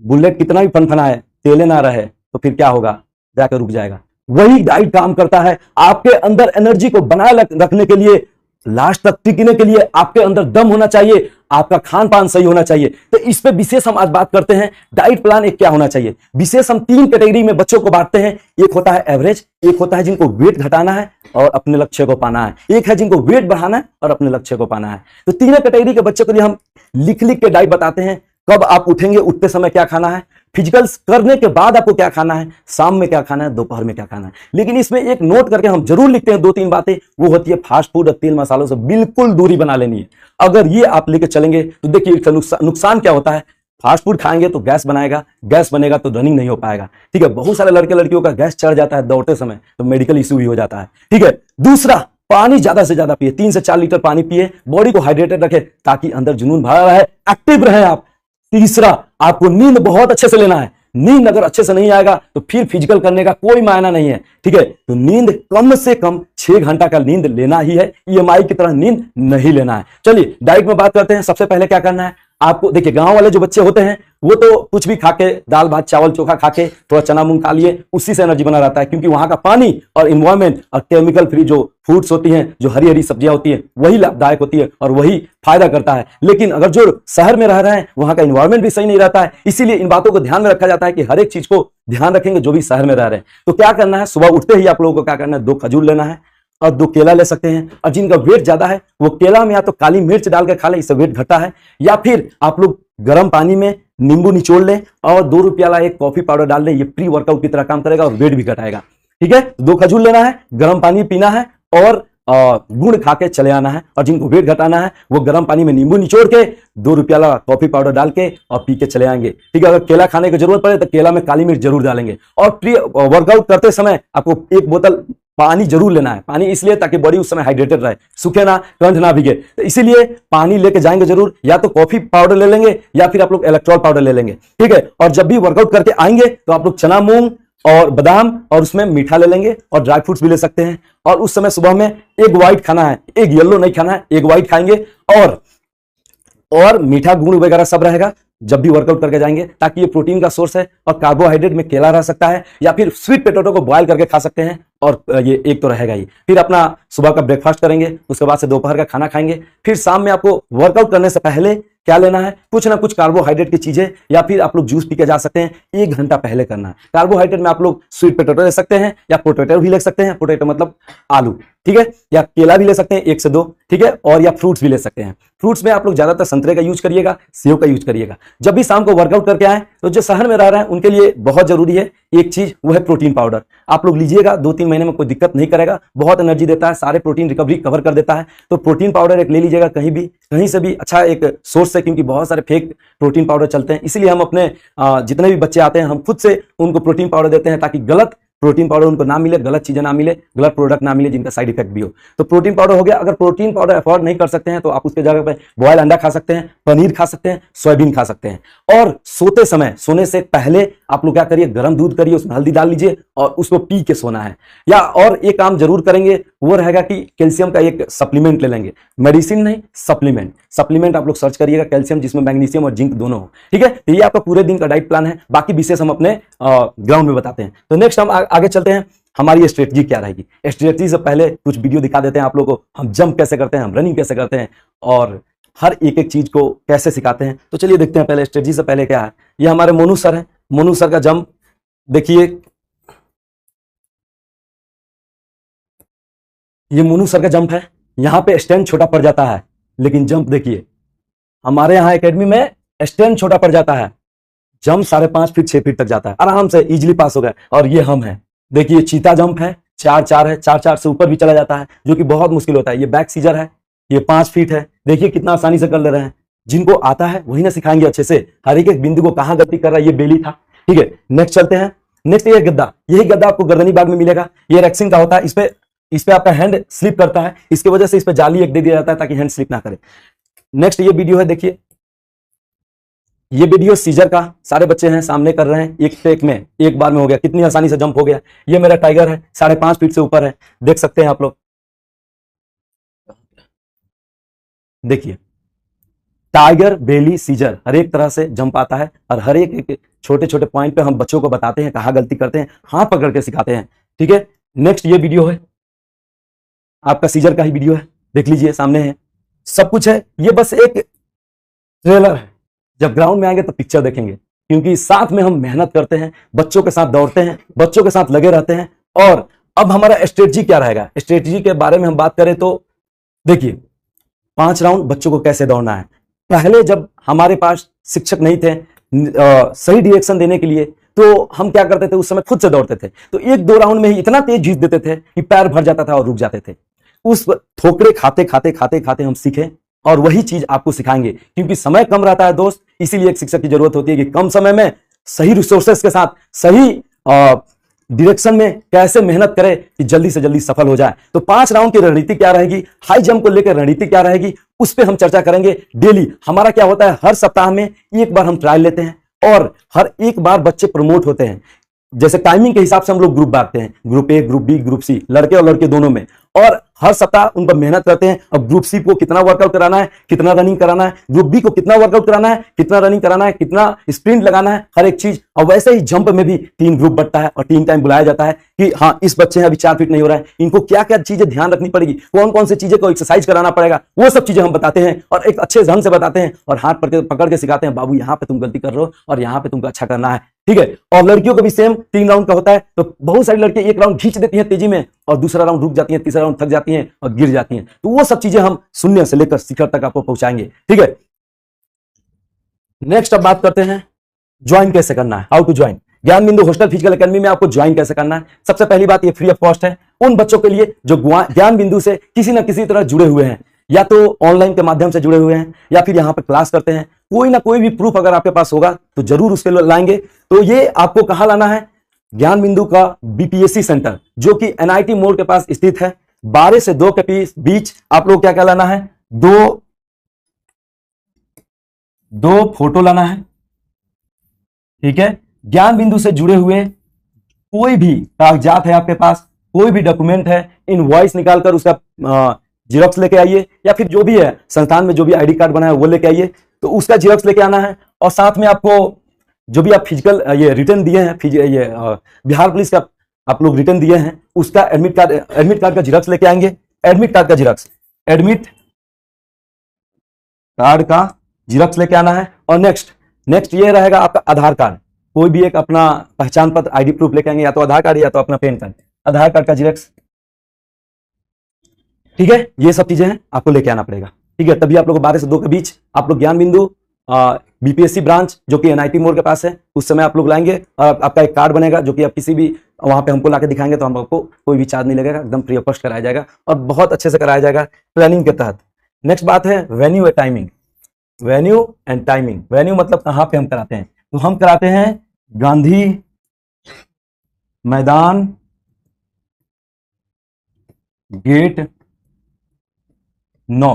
बुलेट कितना भी फनफनाए, तेले ना रहे तो फिर क्या होगा, जाकर रुक जाएगा। वही डाइट काम करता है, आपके अंदर एनर्जी को बनाए रखने के लिए, लास्ट तक टिकने के लिए आपके अंदर दम होना चाहिए, आपका खान पान सही होना चाहिए। तो इस पे विशेष हम आज बात करते हैं, डाइट प्लान एक क्या होना चाहिए। विशेष हम 3 कैटेगरी में बच्चों को बांटते हैं। एक होता है एवरेज, एक होता है जिनको वेट घटाना है और अपने लक्ष्य को पाना है, एक है जिनको वेट बढ़ाना है और अपने लक्ष्य को पाना है। तो तीनों कैटेगरी के बच्चों के लिए हम लिख लिख के डाइट बताते हैं। कब आप उठेंगे, उठते समय क्या खाना है, फिजिकल करने के बाद आपको क्या खाना है, शाम में क्या खाना है, दोपहर में क्या खाना है। लेकिन इसमें एक नोट करके हम जरूर लिखते हैं 2-3 बातें, वो होती है फास्ट फूड और तेल मसालों से बिल्कुल दूरी बना लेनी है। अगर ये आप लेके चलेंगे तो देखिए इसका नुकसान क्या होता है। फास्ट फूड खाएंगे तो गैस बनाएगा, गैस बनेगा तो रनिंग नहीं हो पाएगा। ठीक है, बहुत सारे लड़के लड़कियों का गैस चढ़ जाता है दौड़ते समय, तो मेडिकल इश्यू भी हो जाता है। ठीक है, दूसरा, पानी ज्यादा से ज्यादा पिए, 3 से 4 लीटर पानी पिए, बॉडी को हाइड्रेटेड रखे ताकि अंदर जुनून भरा रहे, एक्टिव रहे आप। तीसरा, आपको नींद बहुत अच्छे से लेना है। नींद अगर अच्छे से नहीं आएगा तो फिर फिजिकल करने का कोई मायना नहीं है। ठीक है, तो नींद कम से कम 6 घंटा का नींद लेना ही है, ईएमआई की तरह नींद नहीं लेना है। चलिए डाइट में बात करते हैं। सबसे पहले क्या करना है आपको, देखिए गांव वाले जो बच्चे होते हैं वो तो कुछ भी खाके, दाल भात चावल चोखा खाके, थोड़ा चना मूंग खा लिए, उसी से एनर्जी बना रहता है, क्योंकि वहां का पानी और इन्वायरमेंट और केमिकल फ्री जो फूड्स होती हैं, जो हरी हरी सब्जियां होती हैं, वही लाभदायक होती है और वही फायदा करता है। लेकिन अगर जो शहर में रह रहे हैं वहां का इन्वायरमेंट भी सही नहीं रहता है, इसीलिए इन बातों को ध्यान में रखा जाता है कि हर एक चीज को ध्यान रखेंगे जो भी शहर में रह रहे हैं। तो क्या करना है, सुबह उठते ही आप लोगों को क्या करना है, 2 खजूर लेना है और 2 केला ले सकते हैं। और जिनका वेट ज्यादा है वो केला में या तो काली मिर्च डाल के खा ले, इससे वेट घटा है, या फिर आप लोग गर्म पानी में नींबू निचोड़ लें और 2 रुपया वाला एक कॉफी पाउडर डाल लें। ये प्री वर्कआउट की तरह काम करेगा और वेट भी घटाएगा। ठीक है, 2 खजूर लेना है, गर्म पानी पीना है और गुड़ खा के चले आना है। और जिनको वेट घटाना है वो गर्म पानी में नींबू निचोड़ के 2 रुपया वाला कॉफी पाउडर डाल के और पी के चले आएंगे। ठीक है, अगर केला खाने की जरूरत पड़े तो केला में काली मिर्च जरूर डालेंगे। और प्री वर्कआउट करते समय आपको 1 बोतल पानी जरूर लेना है। पानी इसलिए ताकि बॉडी उस समय हाइड्रेटेड रहे, सूखे ना, कंठ ना भीगे, तो इसीलिए पानी लेके जाएंगे जरूर। या तो कॉफी पाउडर ले लेंगे या फिर आप लोग इलेक्ट्रॉल पाउडर ले लेंगे। ठीक है, और जब भी वर्कआउट करके आएंगे तो आप लोग चना मूंग और बादाम और उसमें मीठा ले लेंगे और ड्राई फ्रूट्स भी ले सकते हैं। और उस समय सुबह में एक व्हाइट खाना है, एक येलो नहीं खाना है, एक व्हाइट खाएंगे और मीठा गुड़ वगैरह सब रहेगा जब भी वर्कआउट करके जाएंगे, ताकि ये प्रोटीन का सोर्स है। और कार्बोहाइड्रेट में केला रह सकता है या फिर स्वीट पोटैटो को बॉयल करके खा सकते हैं, और ये एक तो रहेगा ही। फिर अपना सुबह का ब्रेकफास्ट करेंगे, उसके बाद से दोपहर का खाना खाएंगे। फिर शाम में आपको वर्कआउट करने से पहले क्या लेना है, कुछ ना कुछ कार्बोहाइड्रेट की चीजें, या फिर आप लोग जूस पी के जा सकते हैं। 1 घंटा पहले करना है। कार्बोहाइड्रेट में आप लोग स्वीट पोटैटो ले सकते हैं, या पोटैटो भी ले सकते हैं, पोटैटो मतलब आलू, ठीक है, या केला भी ले सकते हैं 1 से 2, ठीक है, और या फ्रूट्स भी ले सकते हैं। फ्रूट्स में आप लोग ज्यादातर संतरे का यूज करिएगा, सेव का यूज करिएगा। जब भी शाम को वर्कआउट करके आए तो जो शहर में रह रहे हैं उनके लिए बहुत जरूरी है एक चीज, वो है प्रोटीन पाउडर। आप लोग लीजिएगा, 2-3 महीने में कोई दिक्कत नहीं करेगा, बहुत एनर्जी देता है, सारे प्रोटीन रिकवरी कवर कर देता है। तो प्रोटीन पाउडर एक ले लीजिएगा, कहीं से भी अच्छा एक सोर्स है, क्योंकि बहुत सारे फेक प्रोटीन पाउडर चलते हैं। इसीलिए हम अपने जितने भी बच्चे आते हैं हम खुद से उनको प्रोटीन पाउडर देते हैं, ताकि गलत प्रोटीन पाउडर उनको ना मिले, गलत चीजें ना मिले, गलत प्रोडक्ट ना मिले जिनका साइड इफेक्ट भी हो। तो प्रोटीन पाउडर हो गया। अगर प्रोटीन पाउडर अफोर्ड नहीं कर सकते हैं तो आप उसके जगह पे बॉयल अंडा खा सकते हैं, पनीर खा सकते हैं, सोयाबीन खा सकते हैं। और सोते समय, सोने से पहले आप लोग क्या करिए, गर्म दूध करिए, उसमें हल्दी डाल लीजिए और उसको पी के सोना है। या और एक काम जरूर करेंगे, वो रहेगा कि कैल्शियम का एक सप्लीमेंट ले लेंगे, मेडिसिन नहीं, सप्लीमेंट आप लोग सर्च करिएगा कैल्शियम, जिसमें मैग्नीशियम और जिंक दोनों हो, ठीक है। तो ये आपका पूरे दिन का डाइट प्लान है, बाकी विशेष हम अपने ग्राउंड में बताते हैं। तो नेक्स्ट हम आगे चलते हैं, हमारी स्ट्रेटजी क्या रहेगी। स्ट्रेटजी से पहले कुछ वीडियो दिखा देते हैं आप लोगों को, हम जंप कैसे करते हैं, हम रनिंग कैसे करते हैं, और हर एक चीज को कैसे सिखाते हैं। तो चलिए देखते हैं पहले स्ट्रेटजी से पहले क्या है। ये हमारे मोनू सर है, मोनू सर का जंप देखिए, ये मोनू सर का जंप है। यहां पे स्टैंड छोटा पड़ जाता है, लेकिन जंप देखिए, हमारे यहाँ एकेडमी में स्टैंड छोटा पड़ जाता है, जंप 5.5 फीट 6 फीट तक जाता है, आराम से इजीली पास हो गया। और ये हम है, देखिए चीता जंप है, 4-4 है, 4-4 से ऊपर भी चला जाता है, जो कि बहुत मुश्किल होता है। ये बैक सीजर है, ये 5 फीट है, देखिए कितना आसानी से कर ले रहे हैं। जिनको आता है वही ना सिखाएंगे अच्छे से, हर एक बिंदु को कहां गलती कर रहा है। ये बेली था, ठीक है। नेक्स्ट चलते हैं। नेक्स्ट ये गद्दा, यही गद्दा आपको गर्दनी बाग में मिलेगा। ये रेक्सिंग का होता है, इस पे आपका हैंड स्लिप करता है, इसकी वजह से इस पे जाली एक दे दिया जाता है ताकि हैंड स्लिप ना करे। नेक्स्ट ये वीडियो है, देखिए ये वीडियो सीजर का, सारे बच्चे हैं सामने कर रहे हैं, एक टेक में एक बार में हो गया, कितनी आसानी से जंप हो गया। ये मेरा टाइगर है, 5.5 फीट से ऊपर है, देख सकते हैं आप लोग। देखिए टाइगर, बेली, सीजर, हर एक तरह से जंप आता है, और हर एक छोटे छोटे पॉइंट पे हम बच्चों को बताते हैं कहां गलती करते हैं, हाथ पकड़ के सिखाते हैं, ठीक है। नेक्स्ट ये वीडियो है आपका सीजर का ही वीडियो है, देख लीजिए सामने है, सब कुछ है। ये बस एक ट्रेलर है, जब ग्राउंड में आएंगे तो पिक्चर देखेंगे, क्योंकि साथ में हम मेहनत करते हैं, बच्चों के साथ दौड़ते हैं, बच्चों के साथ लगे रहते हैं। और अब हमारा स्ट्रेटजी क्या रहेगा, स्ट्रेटजी के बारे में हम बात करें तो देखिए 5 राउंड बच्चों को कैसे दौड़ना है। पहले जब हमारे पास शिक्षक नहीं थे सही डायरेक्शन देने के लिए, तो हम क्या करते थे, उस समय खुद से दौड़ते थे, तो 1-2 राउंड में ही इतना तेज जीत देते थे कि पैर भर जाता था और रुक जाते थे। उस ठोकरे खाते खाते खाते खाते हम सीखे, और वही चीज आपको सिखाएंगे, क्योंकि समय कम रहता है दोस्त, इसीलिए एक शिक्षक की जरूरत होती है कि कम समय में सही रिसोर्सेस के साथ सही डायरेक्शन में कैसे मेहनत करे कि जल्दी से जल्दी सफल हो जाए। तो 5 राउंड की रणनीति क्या रहेगी, हाई जंप को लेकर रणनीति क्या रहेगी, उस पर हम चर्चा करेंगे। डेली हमारा क्या होता है, हर सप्ताह में एक बार हम ट्रायल लेते हैं, और हर एक बार बच्चे प्रमोट होते हैं। जैसे टाइमिंग के हिसाब से हम लोग ग्रुप बांटते हैं, group A, group B, group C, लड़के और लड़के दोनों में, और हर सप्ताह उन पर मेहनत करते हैं। अब ग्रुप सी को कितना वर्कआउट कराना है, कितना रनिंग कराना है, ग्रुप बी को कितना वर्कआउट कराना है, कितना रनिंग कराना है, कितना स्प्रिंट लगाना है, हर एक चीज। और वैसे ही जंप में भी 3 ग्रुप बढ़ता है और 3 टाइम बुलाया जाता है कि हाँ इस बच्चे हैं अभी 4 फीट नहीं हो रहा है, इनको क्या क्या चीजें ध्यान रखनी पड़ेगी, कौन कौन सी चीजें को एक्सरसाइज कराना पड़ेगा, वो सब चीजें हम बताते हैं, और एक अच्छे ढंग से बताते हैं, और हाथ पकड़ के सिखाते हैं, बाबू यहाँ पे तुम गलती कर रहे हो और यहाँ पे तुमको अच्छा करना है, ठीक है। और लड़कियों को भी सेम 3 राउंड का होता है। तो बहुत सारी लड़कियां 1 राउंड खींच देती हैं तेजी में, और दूसरा राउंड रुक जाती हैं, तीसरा राउंड थक जाती हैं और गिर जाती हैं। तो वो सब चीजें हम शून्य से लेकर शिखर तक आपको पहुंचाएंगे, ठीक है। नेक्स्ट अब बात करते हैं ज्वाइन कैसे करना है, हाउ टू ज्वाइन। ज्ञान बिंदु हॉस्टल फिजिकल एकेडमी में आपको ज्वाइन कैसे करना है। सबसे पहली बात, ये फ्री ऑफ कॉस्ट है उन बच्चों के लिए जो ज्ञान बिंदु से किसी न किसी तरह जुड़े हुए हैं, या तो ऑनलाइन के माध्यम से जुड़े हुए हैं, या फिर यहां पर क्लास करते हैं। कोई ना कोई भी प्रूफ अगर आपके पास होगा तो जरूर उसके लाएंगे। तो ये आपको कहां लाना है, ज्ञान बिंदु का बीपीएससी सेंटर, जो कि एनआईटी मोड़ के पास स्थित है। 12 से 2 के बीच आप लोग क्या क्या लाना है, दो फोटो लाना है, ठीक है। ज्ञान बिंदु से जुड़े हुए कोई भी कागजात है आपके पास, कोई भी डॉक्यूमेंट है, इनवॉइस निकालकर उसका जिरोक्स लेके आइए, या फिर जो भी है संस्थान में जो भी आईडी कार्ड बना है वो लेके आइए, तो उसका जिरोक्स लेके आना है। और साथ में आपको जो भी आप फिजिकल ये रिटर्न दिए हैं, ये बिहार पुलिस का आप लोग रिटर्न दिए हैं, उसका एडमिट कार्ड का जिरोक्स लेके आएंगे। एडमिट कार्ड का जिरोक्स, एडमिट कार्ड का जिरॉक्स लेके आना है। और नेक्स्ट ये रहेगा आपका आधार कार्ड, कोई भी एक अपना पहचान पत्र आईडी प्रूफ लेके आएंगे, या तो आधार कार्ड या तो अपना पैन कार्ड, आधार कार्ड का जिरॉक्स। ठीक है, ये सब चीजें हैं आपको लेके आना पड़ेगा। ठीक है, तभी आप लोग 12 से 2 के बीच आप लोग ज्ञान बिंदु बीपीएससी ब्रांच जो कि एनआईटी मोड़ के पास है, उस समय आप लोग लाएंगे और आपका एक कार्ड बनेगा जो कि आप किसी भी वहां पे हमको लाके दिखाएंगे तो हम आपको कोई भी चार्ज नहीं लगेगा, एकदम फ्री ऑफ कॉस्ट कराया जाएगा और बहुत अच्छे से कराया जाएगा प्लानिंग के तहत। नेक्स्ट बात है venue and timing. Venue and timing, venue मतलब कहां पे हम कराते हैं, तो हम कराते हैं गांधी मैदान गेट 9,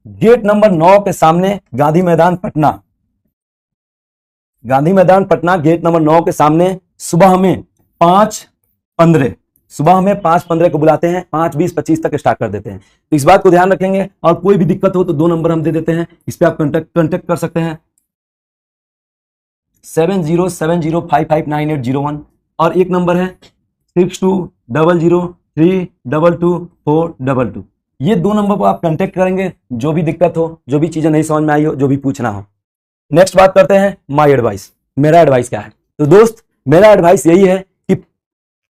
गेट नंबर 9 के सामने गांधी मैदान पटना, गांधी मैदान पटना गेट नंबर 9 के सामने सुबह में 5:15, सुबह में 5:15 को बुलाते हैं, 5:20-25 तक स्टार्ट कर देते हैं। तो इस बात को ध्यान रखेंगे और कोई भी दिक्कत हो तो 2 नंबर हम दे देते हैं, इस पे आप कांटेक्ट कर सकते हैं 7070559801 और एक नंबर है 6200322422। ये 2 नंबर पर आप कांटेक्ट करेंगे, जो भी दिक्कत हो, जो भी चीजें नहीं समझ में आई हो, जो भी पूछना हो। नेक्स्ट बात करते हैं माय एडवाइस, मेरा एडवाइस क्या है। तो दोस्त मेरा एडवाइस यही है कि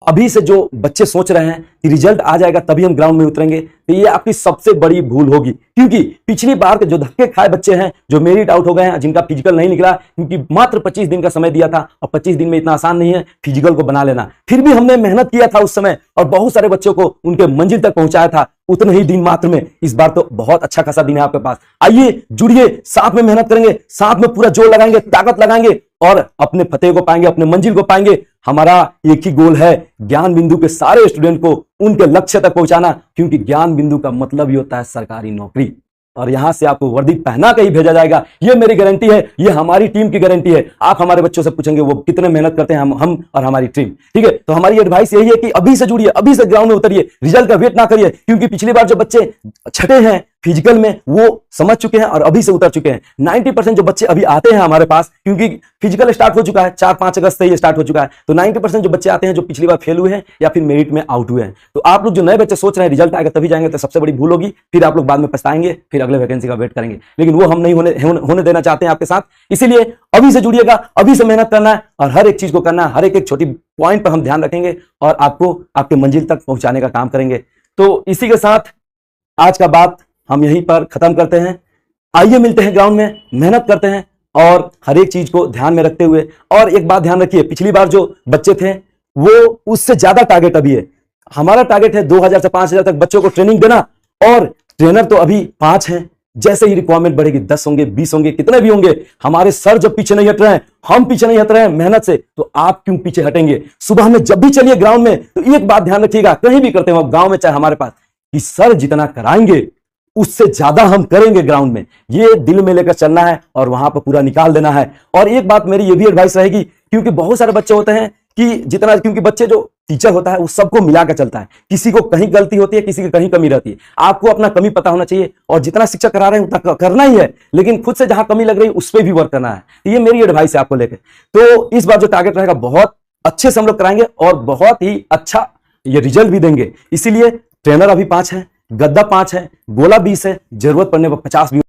अभी से जो बच्चे सोच रहे हैं कि रिजल्ट आ जाएगा तभी हम ग्राउंड में उतरेंगे, तो ये आपकी सबसे बड़ी भूल होगी, क्योंकि पिछली बार के जो धक्के खाए बच्चे हैं, जो मेरिट आउट हो गए हैं, जिनका फिजिकल नहीं निकला, क्योंकि मात्र 25 दिन का समय दिया था और 25 दिन में इतना आसान नहीं है फिजिकल को बना लेना, फिर भी हमने मेहनत किया था उस समय और बहुत सारे बच्चों को उनके मंजिल तक पहुंचाया था उतने ही दिन मात्र में। इस बार तो बहुत अच्छा खासा दिन है आपके पास, आइए जुड़िए, साथ में मेहनत करेंगे, साथ में पूरा जोर लगाएंगे, ताकत लगाएंगे और अपने फतेह को पाएंगे, अपने मंजिल को पाएंगे। हमारा एक ही गोल है, ज्ञान बिंदु के सारे स्टूडेंट को उनके लक्ष्य तक पहुंचाना, क्योंकि ज्ञान बिंदु का मतलब ही होता है सरकारी नौकरी और यहां से आपको वर्दी पहना के ही भेजा जाएगा। ये मेरी गारंटी है, ये हमारी टीम की गारंटी है। आप हमारे बच्चों से पूछेंगे वो कितने मेहनत करते हैं, हम और हमारी टीम। ठीक है, तो हमारी एडवाइस यही है कि अभी से जुड़िए, अभी से ग्राउंड में उतरिए, रिजल्ट का वेट ना करिए, क्योंकि पिछली बार जो बच्चे छठे हैं फिजिकल में वो समझ चुके हैं और अभी से उतर चुके हैं। 90% जो बच्चे अभी आते हैं हमारे पास, क्योंकि फिजिकल स्टार्ट हो चुका है, 4-5 अगस्त से ये स्टार्ट हो चुका है, तो 90% जो बच्चे आते हैं जो पिछली बार फेल हुए हैं या फिर मेरिट में आउट हुए हैं। तो आप लोग जो नए बच्चे सोच रहे हैं रिजल्ट आएगा तभी जाएंगे, तो सबसे बड़ी भूल होगी, फिर आप लोग बाद में पछताएंगे, फिर अगले वैकेंसी का वेट करेंगे, लेकिन वो हम नहीं होने देना चाहते हैं आपके साथ। इसीलिए अभी से जुड़िएगा, अभी से मेहनत करना है और हर एक चीज को करना है, हर एक छोटी पॉइंट पर हम ध्यान रखेंगे और आपको आपके मंजिल तक पहुंचाने का काम करेंगे। तो इसी के साथ आज का बात हम यहीं पर खत्म करते हैं। आइए मिलते हैं ग्राउंड में, मेहनत करते हैं और हर एक चीज को ध्यान में रखते हुए। और एक बात ध्यान रखिए, पिछली बार जो बच्चे थे वो उससे ज्यादा टारगेट अभी है। हमारा टारगेट है 2000 से 5000 तक बच्चों को ट्रेनिंग देना और ट्रेनर तो अभी 5 हैं। जैसे ही रिक्वायरमेंट बढ़ेगी 10 होंगे, 20 होंगे, कितने भी होंगे, हमारे सर जब पीछे नहीं हट रहे हैं, हम पीछे नहीं हट रहे हैं मेहनत से, तो आप क्यों पीछे हटेंगे। सुबह में जब भी चलिए ग्राउंड में तो एक बात ध्यान रखिएगा, कहीं भी करते हो गांव में चाहे हमारे पास, कि सर जितना कराएंगे उससे ज्यादा हम करेंगे ग्राउंड में। ये दिल में लेकर चलना है और वहां पर पूरा निकाल देना है। और एक बात मेरी ये भी एडवाइस रहेगी, क्योंकि बहुत सारे बच्चे होते हैं कि जितना, क्योंकि बच्चे जो टीचर होता है वो सबको मिला कर चलता है, किसी को कहीं गलती होती है, किसी की कहीं कमी रहती है। आपको अपना कमी पता होना चाहिए और जितना शिक्षक करा रहे हैं उतना करना ही है, लेकिन खुद से जहां कमी लग रही है उस पर भी वर्क करना है। ये मेरी एडवाइस है आपको लेकर। तो इस बार जो टारगेट रहेगा बहुत अच्छे से हम लोग कराएंगे और बहुत ही अच्छा ये रिजल्ट भी देंगे। इसीलिए ट्रेनर अभी 5 है, गद्दा 5 है, गोला 20 है, जरूरत पड़ने पर 50 भी